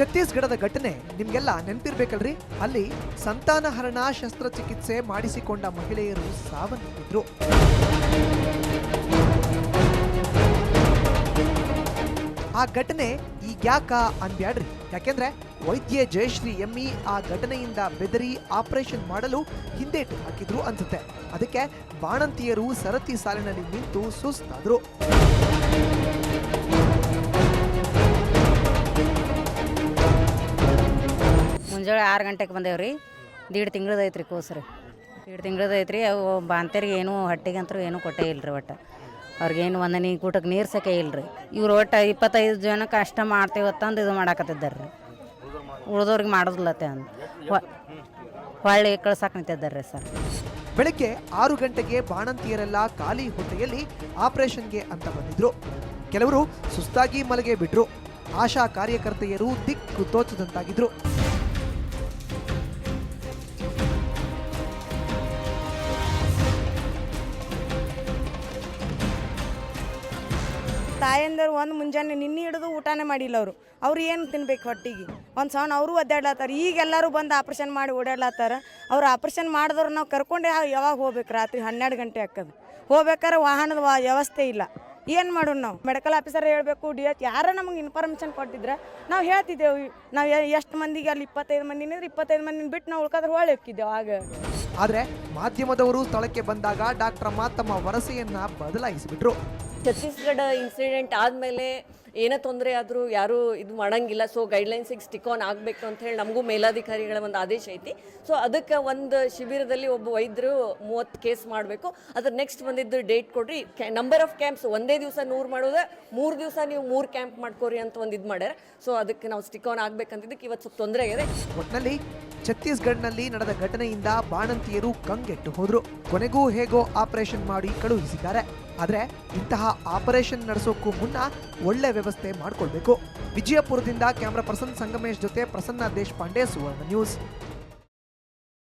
ಛತ್ತೀಸ್ಗಢದ ಘಟನೆ ನಿಮ್ಗೆಲ್ಲ ನೆನಪಿರ್ಬೇಕಲ್ರಿ. ಅಲ್ಲಿ ಸಂತಾನಹರಣ ಶಸ್ತ್ರಚಿಕಿತ್ಸೆ ಮಾಡಿಸಿಕೊಂಡ ಮಹಿಳೆಯರು ಸಾವನ್ನಪ್ಪಿದ್ರು. ಆ ಘಟನೆ ಈಗ್ಯಾಕ ಅನ್ಬ್ಯಾಡ್ರಿ. ಯಾಕೆಂದ್ರೆ ವೈದ್ಯೆ ಜಯಶ್ರೀ ಎಮ್ಮಿ ಆ ಘಟನೆಯಿಂದ ಬೆದರಿ ಆಪರೇಷನ್ ಮಾಡಲು ಹಿಂದೇಟು ಹಾಕಿದ್ರು ಅನ್ಸುತ್ತೆ. ಅದಕ್ಕೆ ಬಾಣಂತಿಯರು ಸರತಿ ಸಾಲಿನಲ್ಲಿ ನಿಂತು ಸುಸ್ತಾದ್ರು. ಮುಂಜಾನೆ 6 ಗಂಟೆಗೆ ಬಂದೇವ್ರಿ. 1.5 ತಿಂಗಳದೈತ್ರಿ ಕೂಸ್ರಿ. 1.5 ತಿಂಗಳದೈತ್ರಿ. ಅವು ಬಾಂತೇರಿಗೆ ಏನೂ ಹೊಟ್ಟೆಗಂತೂ ಏನೂ ಕೊಟ್ಟೇ ಇಲ್ರಿ. ಒಟ್ಟು ಅವ್ರಿಗೇನು ಒಂದನಿ ಕೂಟಕ್ಕೆ ನೀರು ಸಕೆ ಇಲ್ರಿ. ಇವ್ರು ಒಟ್ಟು 25 ಜನಕ್ಕೆ ಅಷ್ಟ ಮಾಡ್ತೇವತ್ತಂದು ಇದು ಮಾಡಾಕತ್ತಿದ್ದಾರೆ ರೀ. ಉಳ್ದವ್ರಿಗೆ ಮಾಡೋದಿಲ್ಲತ್ತೆ ಅಂದು ಹೊಳ್ಳಿ ಕಳ್ಸಾಕ್ ನಿಂತಿದ್ದಾರೆ ಸರ್. ಬೆಳಗ್ಗೆ 6 ಗಂಟೆಗೆ ಬಾಣಂತಿಯರೆಲ್ಲ ಖಾಲಿ ಹೊಟ್ಟೆಯಲ್ಲಿ ಆಪರೇಷನ್ಗೆ ಅಂತ ಬಂದಿದ್ರು. ಕೆಲವರು ಸುಸ್ತಾಗಿ ಮಲಗೆ ಬಿಟ್ರು. ಆಶಾ ಕಾರ್ಯಕರ್ತೆಯರು ದಿಕ್ಕು ತೋಚದಂತಾಗಿದ್ರು. ತಾಯಂದರು ಒಂದು ಮುಂಜಾನೆ ನಿನ್ನೆ ಹಿಡಿದು ಊಟನೇ ಮಾಡಿಲ್ಲ ಅವ್ರು ಏನು ತಿನ್ಬೇಕು ಹೊಟ್ಟಿಗೆ ಒಂದು ಸಣ್ಣ ಅವರು ಒದ್ದಾಡ್ಲತ್ತಾರ. ಈಗ ಎಲ್ಲರೂ ಬಂದು ಆಪ್ರೇಷನ್ ಮಾಡಿ ಓಡಾಡ್ಲತ್ತಾರ. ಅವ್ರು ಆಪ್ರೇಷನ್ ಮಾಡಿದವ್ರು ನಾವು ಕರ್ಕೊಂಡೆ ಯಾವಾಗ ಹೋಗ್ಬೇಕು? ರಾತ್ರಿ 12 ಗಂಟೆ ಹಾಕೋದು. ಹೋಗ್ಬೇಕಾದ್ರೆ ವಾಹನದ ವ್ಯವಸ್ಥೆ ಇಲ್ಲ. ಏನು ಮಾಡೋಣ ನಾವು? ಮೆಡಿಕಲ್ ಆಫೀಸರ್ ಹೇಳಬೇಕು, DH ಯಾರ ನಮಗೆ ಇನ್ಫಾರ್ಮೇಷನ್ ಕೊಟ್ಟಿದ್ರೆ ನಾವು ಹೇಳ್ತಿದ್ದೇವೆ. ನಾವು ಎಷ್ಟು ಮಂದಿಗೆ ಅಲ್ಲಿ 25 ಮಂದಿನ 25 ಮಂದಿನ ಬಿಟ್ಟು ನಾವು ಉಳ್ಕಾದ್ರೆ ಹೊಳೆ ಹೋಗಿದ್ದೇವೆ. ಆಗ ಆದರೆ ಮಾಧ್ಯಮದವರು ಸ್ಥಳಕ್ಕೆ ಬಂದಾಗ ಡಾಕ್ಟರ್ ತಮ್ಮ ವರಸೆಯನ್ನ ಬದಲಾಯಿಸಿಬಿಟ್ರು. ಛತ್ತೀಸ್ಗಢ ಇನ್ಸಿಡೆಂಟ್ ಆದಮೇಲೆ ಏನೇ ತೊಂದರೆ ಆದರೂ ಯಾರೂ ಇದು ಮಾಡೋಂಗಿಲ್ಲ. ಸೊ ಗೈಡ್ಲೈನ್ಸಿಗೆ ಸ್ಟಿಕ್ ಆನ್ ಆಗಬೇಕು ಅಂತ ಹೇಳಿ ನಮಗೂ ಮೇಲಾಧಿಕಾರಿಗಳ ಒಂದು ಆದೇಶ ಐತಿ. ಸೊ ಅದಕ್ಕೆ ಒಂದು ಶಿಬಿರದಲ್ಲಿ ಒಬ್ಬ ವೈದ್ಯರು 30 ಕೇಸ್ ಮಾಡಬೇಕು. ಅದ್ರ ನೆಕ್ಸ್ಟ್ ಬಂದಿದ್ದು ಡೇಟ್ ಕೊಡ್ರಿ, ನಂಬರ್ ಆಫ್ ಕ್ಯಾಂಪ್ಸ್ ಒಂದೇ ದಿವಸ 100 ಮಾಡೋದು, 3 ದಿವಸ ನೀವು 3 ಕ್ಯಾಂಪ್ ಮಾಡ್ಕೋರಿ ಅಂತ ಒಂದು ಇದು ಮಾಡ್ಯಾರ. ಸೊ ಅದಕ್ಕೆ ನಾವು ಸ್ಟಿಕ್ ಆನ್ ಆಗ್ಬೇಕಂತಿದ್ದಕ್ಕೆ ಇವತ್ತು ಸ್ವಲ್ಪ ತೊಂದರೆ ಆಗಿದೆ. ಒಟ್ಟಿನಲ್ಲಿ ಛತ್ತೀಸ್ಗಢನಲ್ಲಿ ನಡೆದ ಘಟನೆಯಿಂದ ಬಾಣಂತಿಯರು ಕಂಗೆಟ್ಟು ಹೋದ್ರು. ಕೊನೆಗೂ ಹೇಗೋ ಆಪರೇಷನ್ ಮಾಡಿ ಕಳುಹಿಸಿದ್ದಾರೆ. ಆದ್ರೆ ಇಂತಹ ಆಪರೇಷನ್ ನಡೆಸೋಕ್ಕೂ ಮುನ್ನ ಒಳ್ಳೆ ವ್ಯವಸ್ಥೆ ಮಾಡ್ಕೊಳ್ಬೇಕು. ವಿಜಯಪುರದಿಂದ ಕ್ಯಾಮರಾ ಪರ್ಸನ್ ಸಂಗಮೇಶ್ ಜೊತೆ ಪ್ರಸನ್ನ ದೇಶಪಾಂಡೆ, ಸುವರ್ಣ ನ್ಯೂಸ್.